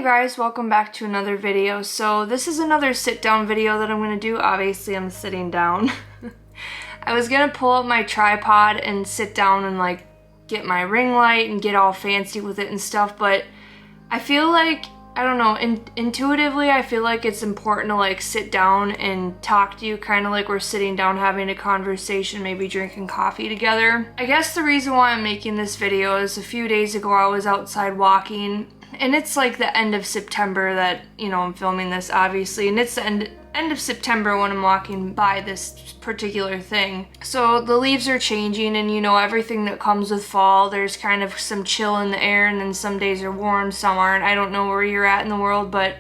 Hey guys, welcome back to another video. So this is another sit down video that I'm going to do. Obviously I'm sitting down. I was going to pull up my tripod and sit down and like get my ring light and get all fancy with it and stuff, but I feel like, I don't know, intuitively I feel like it's important to like sit down and talk to you kind of like we're sitting down having a conversation, maybe drinking coffee together. I guess the reason why I'm making this video is a few days ago I was outside walking, and it's like the end of September that, you know, I'm filming this obviously, and it's the end of September when I'm walking by this particular thing. So the leaves are changing, and you know, everything that comes with fall, there's kind of some chill in the air, and then some days are warm, some aren't. I don't know where you're at in the world, but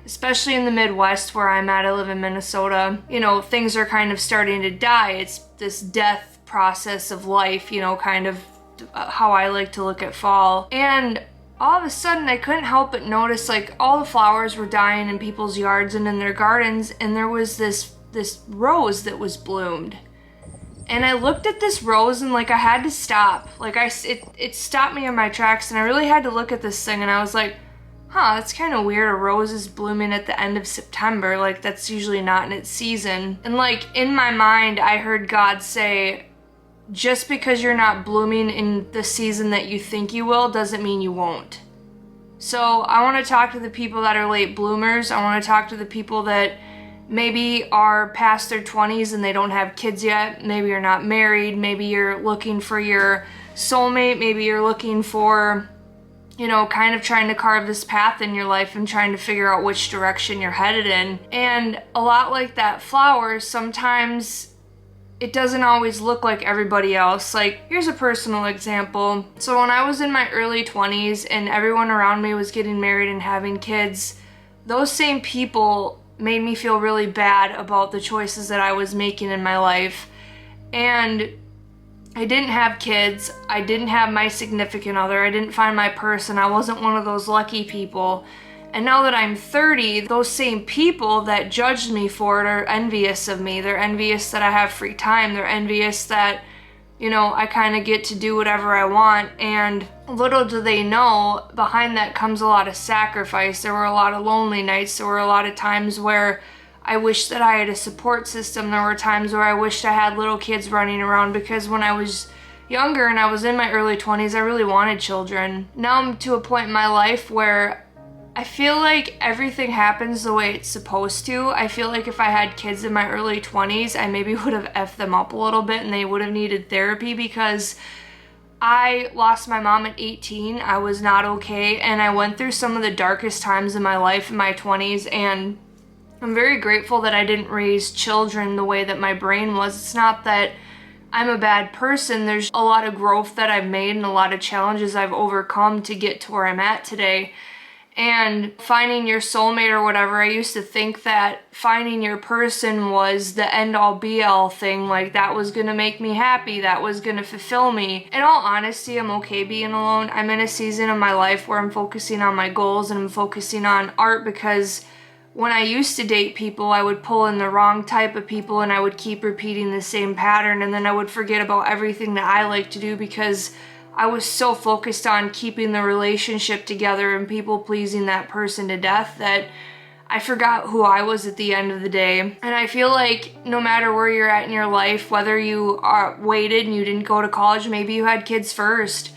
especially in the Midwest where I'm at, I live in Minnesota, you know, things are kind of starting to die. It's this death process of life, you know, kind of how I like to look at fall. And all of a sudden I couldn't help but notice like all the flowers were dying in people's yards and in their gardens, and there was this rose that was bloomed. And I looked at this rose and like I had to stop. Like it stopped me in my tracks, and I really had to look at this thing, and I was like, huh, that's kind of weird. A rose is blooming at the end of September. Like that's usually not in its season. And like in my mind I heard God say, just because you're not blooming in the season that you think you will doesn't mean you won't. So I want to talk to the people that are late bloomers. I want to talk to the people that maybe are past their 20s and they don't have kids yet. Maybe you're not married. Maybe you're looking for your soulmate. Maybe you're looking for, you know, kind of trying to carve this path in your life and trying to figure out which direction you're headed in. And a lot like that flower, sometimes it doesn't always look like everybody else. Like, here's a personal example. So when I was in my early 20s and everyone around me was getting married and having kids, those same people made me feel really bad about the choices that I was making in my life. And I didn't have kids, I didn't have my significant other, I didn't find my person, I wasn't one of those lucky people. And now that I'm 30, those same people that judged me for it are envious of me. They're envious that I have free time. They're envious that, you know, I kind of get to do whatever I want. And little do they know, behind that comes a lot of sacrifice. There were a lot of lonely nights. There were a lot of times where I wished that I had a support system. There were times where I wished I had little kids running around, because when I was younger and I was in my early 20s, I really wanted children. Now I'm to a point in my life where I feel like everything happens the way it's supposed to. I feel like if I had kids in my early 20s, I maybe would have effed them up a little bit and they would have needed therapy, because I lost my mom at 18. I was not okay, and I went through some of the darkest times in my life in my 20s, and I'm very grateful that I didn't raise children the way that my brain was. It's not that I'm a bad person. There's a lot of growth that I've made and a lot of challenges I've overcome to get to where I'm at today. And finding your soulmate or whatever, I used to think that finding your person was the end-all be-all thing, like that was gonna make me happy, that was gonna fulfill me. In all honesty, I'm okay being alone. I'm in a season of my life where I'm focusing on my goals and I'm focusing on art, because when I used to date people, I would pull in the wrong type of people and I would keep repeating the same pattern, and then I would forget about everything that I like to do because I was so focused on keeping the relationship together and people pleasing that person to death that I forgot who I was at the end of the day. And I feel like no matter where you're at in your life, whether you are waited and you didn't go to college, maybe you had kids first,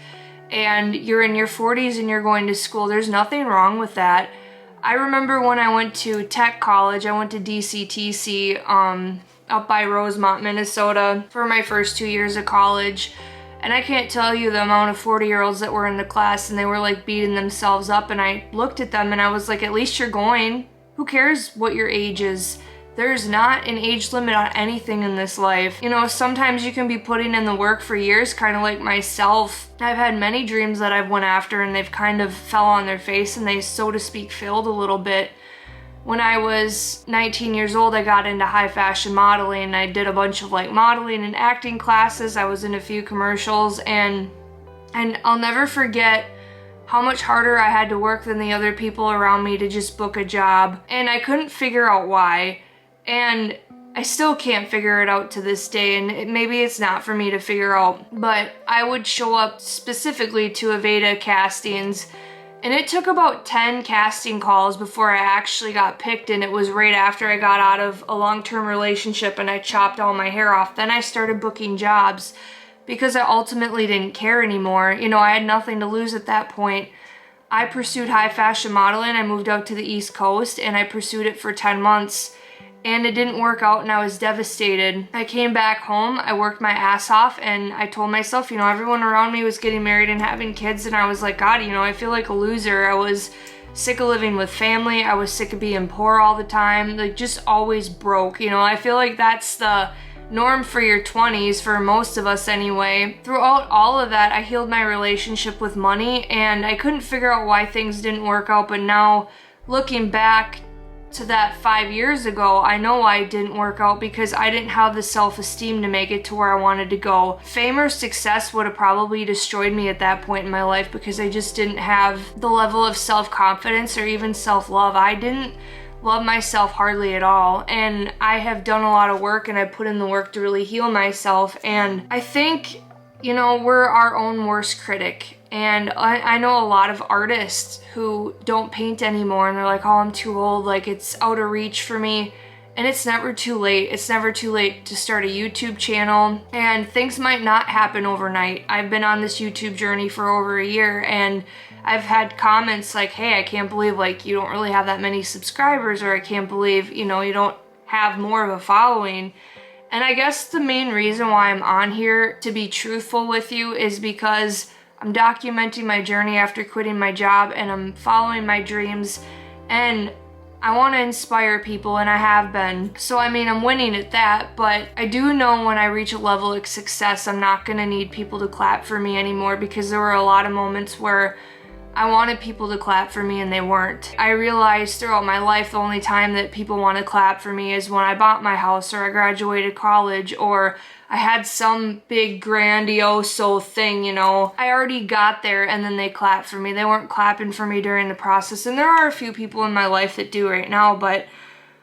and you're in your 40s and you're going to school, there's nothing wrong with that. I remember when I went to tech college, I went to DCTC up by Rosemont, Minnesota for my first 2 years of college. And I can't tell you the amount of 40-year-olds that were in the class, and they were like beating themselves up, and I looked at them and I was like, at least you're going. Who cares what your age is? There's not an age limit on anything in this life. You know, sometimes you can be putting in the work for years, kind of like myself. I've had many dreams that I've went after and they've kind of fell on their face and they, so to speak, failed a little bit. When I was 19 years old, I got into high fashion modeling. I did a bunch of like modeling and acting classes. I was in a few commercials, and I'll never forget how much harder I had to work than the other people around me to just book a job. And I couldn't figure out why. And I still can't figure it out to this day, and maybe it's not for me to figure out, but I would show up specifically to Aveda castings And it took about 10 casting calls before I actually got picked, and it was right after I got out of a long-term relationship and I chopped all my hair off. Then I started booking jobs because I ultimately didn't care anymore. You know, I had nothing to lose at that point. I pursued high fashion modeling. I moved out to the East Coast and I pursued it for 10 months. And it didn't work out and I was devastated. I came back home, I worked my ass off, and I told myself, you know, everyone around me was getting married and having kids, and I was like, God, you know, I feel like a loser. I was sick of living with family. I was sick of being poor all the time, like just always broke. You know, I feel like that's the norm for your 20s, for most of us anyway. Throughout all of that, I healed my relationship with money, and I couldn't figure out why things didn't work out, but now looking back to that 5 years ago, I know why it didn't work out, because I didn't have the self-esteem to make it to where I wanted to go. Fame or success would have probably destroyed me at that point in my life, because I just didn't have the level of self-confidence or even self-love. I didn't love myself hardly at all, and I have done a lot of work and I put in the work to really heal myself. And I think, you know, we're our own worst critic. And I know a lot of artists who don't paint anymore and they're like, oh, I'm too old, like it's out of reach for me. And it's never too late. It's never too late to start a YouTube channel, and things might not happen overnight. I've been on this YouTube journey for over a year, and I've had comments like, hey, I can't believe like you don't really have that many subscribers, or I can't believe, you know, you don't have more of a following. And I guess the main reason why I'm on here, to be truthful with you, is because I'm documenting my journey after quitting my job, and I'm following my dreams, and I want to inspire people, and I have been. So I mean, I'm winning at that, but I do know when I reach a level of success, I'm not going to need people to clap for me anymore, because there were a lot of moments where I wanted people to clap for me and they weren't. I realized throughout my life the only time that people want to clap for me is when I bought my house, or I graduated college, or I had some big grandiose thing, you know. I already got there and then they clapped for me. They weren't clapping for me during the process. And there are a few people in my life that do right now, but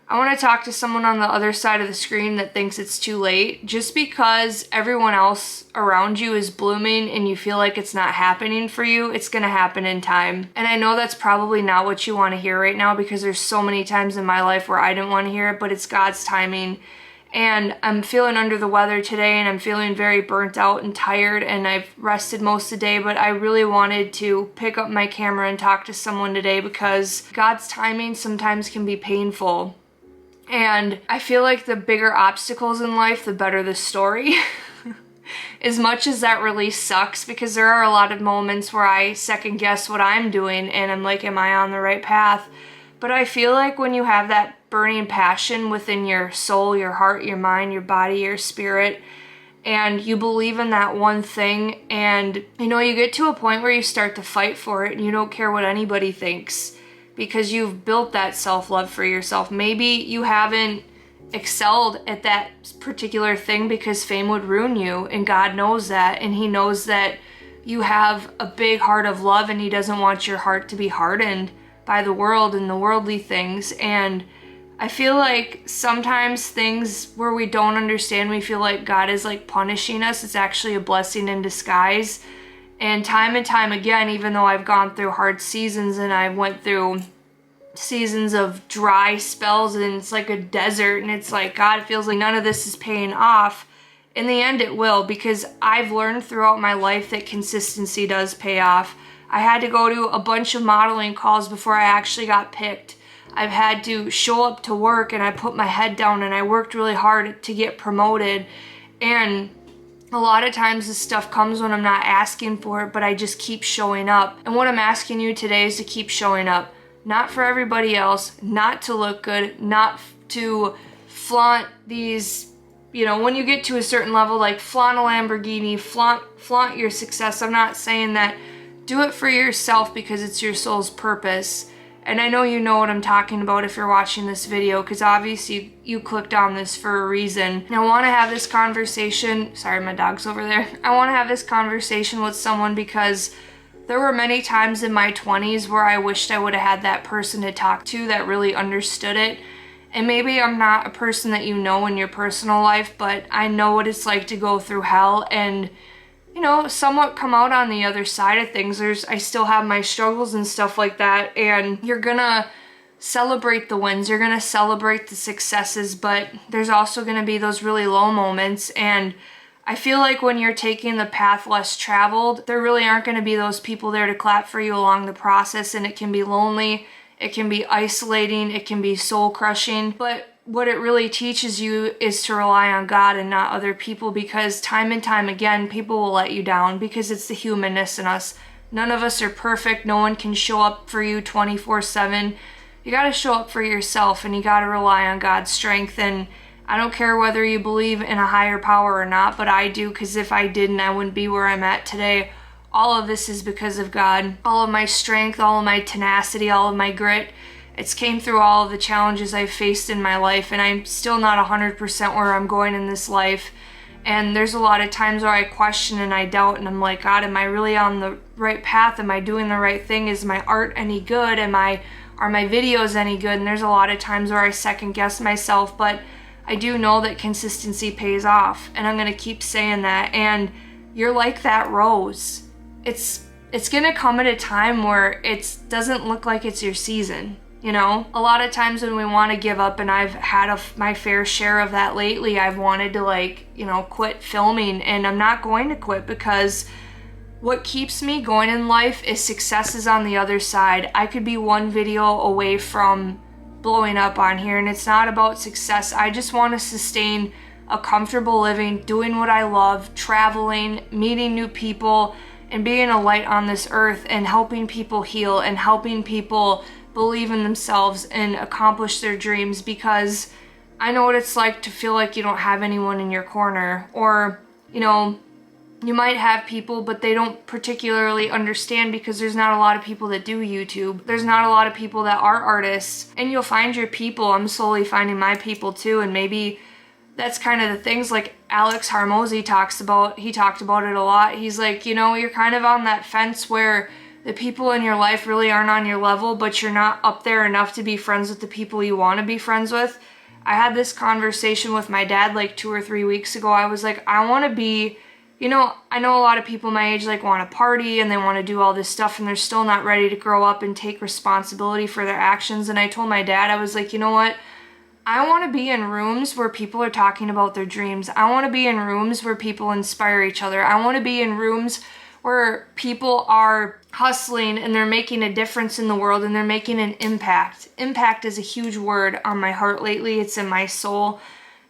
I want to talk to someone on the other side of the screen that thinks it's too late. Just because everyone else around you is blooming and you feel like it's not happening for you, it's going to happen in time. And I know that's probably not what you want to hear right now, because there's so many times in my life where I didn't want to hear it, but it's God's timing. And I'm feeling under the weather today, and I'm feeling very burnt out and tired, and I've rested most of the day, but I really wanted to pick up my camera and talk to someone today, because God's timing sometimes can be painful. And I feel like the bigger obstacles in life, the better the story. As much as that really sucks, because there are a lot of moments where I second guess what I'm doing and I'm like, am I on the right path? But I feel like when you have that burning passion within your soul, your heart, your mind, your body, your spirit, and you believe in that one thing, and you know, you get to a point where you start to fight for it and you don't care what anybody thinks, because you've built that self-love for yourself. Maybe you haven't excelled at that particular thing because fame would ruin you, and God knows that, and He knows that you have a big heart of love, and He doesn't want your heart to be hardened by the world and the worldly things. And I feel like sometimes things where we don't understand, we feel like God is like punishing us. It's actually a blessing in disguise. And time again, even though I've gone through hard seasons and I went through seasons of dry spells and it's like a desert, and it's like, God, it feels like none of this is paying off. In the end, it will, because I've learned throughout my life that consistency does pay off. I had to go to a bunch of modeling calls before I actually got picked. I've had to show up to work, and I put my head down and I worked really hard to get promoted. And a lot of times this stuff comes when I'm not asking for it, but I just keep showing up. And what I'm asking you today is to keep showing up. Not for everybody else, not to look good, not to flaunt these, you know, when you get to a certain level, like flaunt a Lamborghini, flaunt your success. I'm not saying that. Do it for yourself, because it's your soul's purpose. And I know you know what I'm talking about if you're watching this video, because obviously you clicked on this for a reason. And I want to have this conversation. Sorry, my dog's over there. I want to have this conversation with someone, because there were many times in my 20s where I wished I would have had that person to talk to that really understood it. And maybe I'm not a person that you know in your personal life, but I know what it's like to go through hell. And you know, somewhat come out on the other side of things. I still have my struggles and stuff like that, and you're gonna celebrate the wins, you're gonna celebrate the successes, but there's also gonna be those really low moments. And I feel like when you're taking the path less traveled, there really aren't gonna be those people there to clap for you along the process, and it can be lonely, it can be isolating, it can be soul crushing. But what it really teaches you is to rely on God and not other people, because time and time again, people will let you down, because it's the humanness in us. None of us are perfect. No one can show up for you 24/7. You got to show up for yourself, and you got to rely on God's strength. And I don't care whether you believe in a higher power or not, but I do, because if I didn't, I wouldn't be where I'm at today. All of this is because of God. All of my strength, all of my tenacity, all of my grit, it's came through all of the challenges I've faced in my life, and I'm still not 100% where I'm going in this life. And there's a lot of times where I question and I doubt, and I'm like, God, am I really on the right path? Am I doing the right thing? Is my art any good? Are my videos any good? And there's a lot of times where I second guess myself, but I do know that consistency pays off, and I'm gonna keep saying that. And you're like that rose. It's gonna come at a time where it doesn't look like it's your season. You know, a lot of times when we want to give up, and I've had my fair share of that lately, I've wanted to quit filming, and I'm not going to quit, because what keeps me going in life is successes on the other side. I could be one video away from blowing up on here, and it's not about success. I just want to sustain a comfortable living, doing what I love, traveling, meeting new people, and being a light on this earth, and helping people heal, and helping people believe in themselves and accomplish their dreams, because I know what it's like to feel like you don't have anyone in your corner, or, you know, you might have people, but they don't particularly understand, because there's not a lot of people that do YouTube. There's not a lot of people that are artists, and you'll find your people. I'm slowly finding my people too, and maybe that's kind of the things like Alex Hormozi talks about. He talked about it a lot. He's like, you know, you're kind of on that fence where the people in your life really aren't on your level, but you're not up there enough to be friends with the people you want to be friends with. I had this conversation with my dad like 2 or 3 weeks ago. I was like, I want to be, you know, I know a lot of people my age like want to party and they want to do all this stuff, and they're still not ready to grow up and take responsibility for their actions. And I told my dad, I was like, you know what? I want to be in rooms where people are talking about their dreams. I want to be in rooms where people inspire each other. I want to be in rooms where people are hustling and they're making a difference in the world, and they're making an impact. Impact is a huge word on my heart lately. It's in my soul,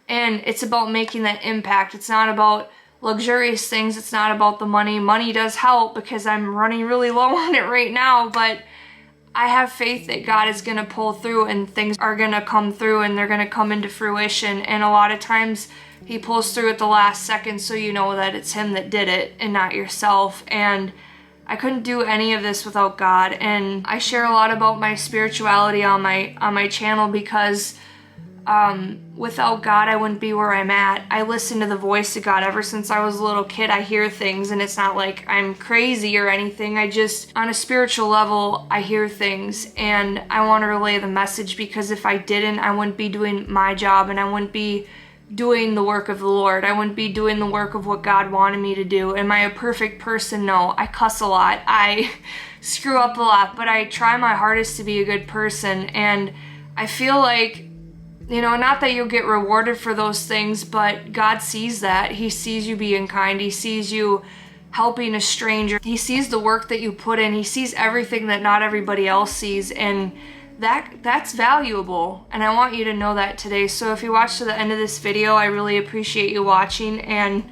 and it's about making that impact. It's not about luxurious things. It's not about the money. Money does help, because I'm running really low on it right now, but I have faith that God is going to pull through, and things are going to come through, and they're going to come into fruition. And a lot of times he pulls through at the last second, so you know that it's him that did it and not yourself. And I couldn't do any of this without God. And I share a lot about my spirituality on my channel, because without God, I wouldn't be where I'm at. I listen to the voice of God ever since I was a little kid. I hear things, and it's not like I'm crazy or anything. I just, on a spiritual level, I hear things, and I want to relay the message, because if I didn't, I wouldn't be doing my job, and I wouldn't be doing the work of the Lord. I wouldn't be doing the work of what God wanted me to do. Am I a perfect person? No. I cuss a lot. I screw up a lot, but I try my hardest to be a good person. And I feel like, you know, not that you'll get rewarded for those things, but God sees that. He sees you being kind. He sees you helping a stranger. He sees the work that you put in. He sees everything that not everybody else sees, and that's valuable, and I want you to know that today. So if you watched to the end of this video, I really appreciate you watching, and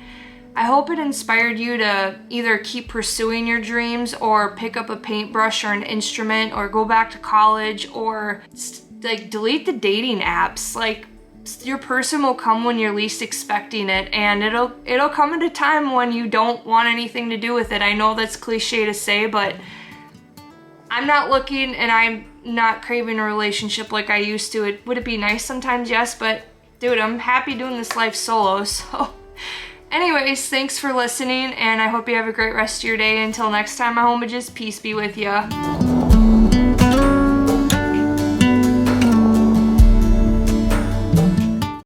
I hope it inspired you to either keep pursuing your dreams, or pick up a paintbrush or an instrument, or go back to college, or like delete the dating apps. Like, your person will come when you're least expecting it, and it'll come at a time when you don't want anything to do with it. I know that's cliche to say, but I'm not looking, and I'm not craving a relationship like I used to. Would it be nice sometimes? Yes, but dude, I'm happy doing this life solo. So anyways, thanks for listening, and I hope you have a great rest of your day. Until next time, my homages, peace be with ya.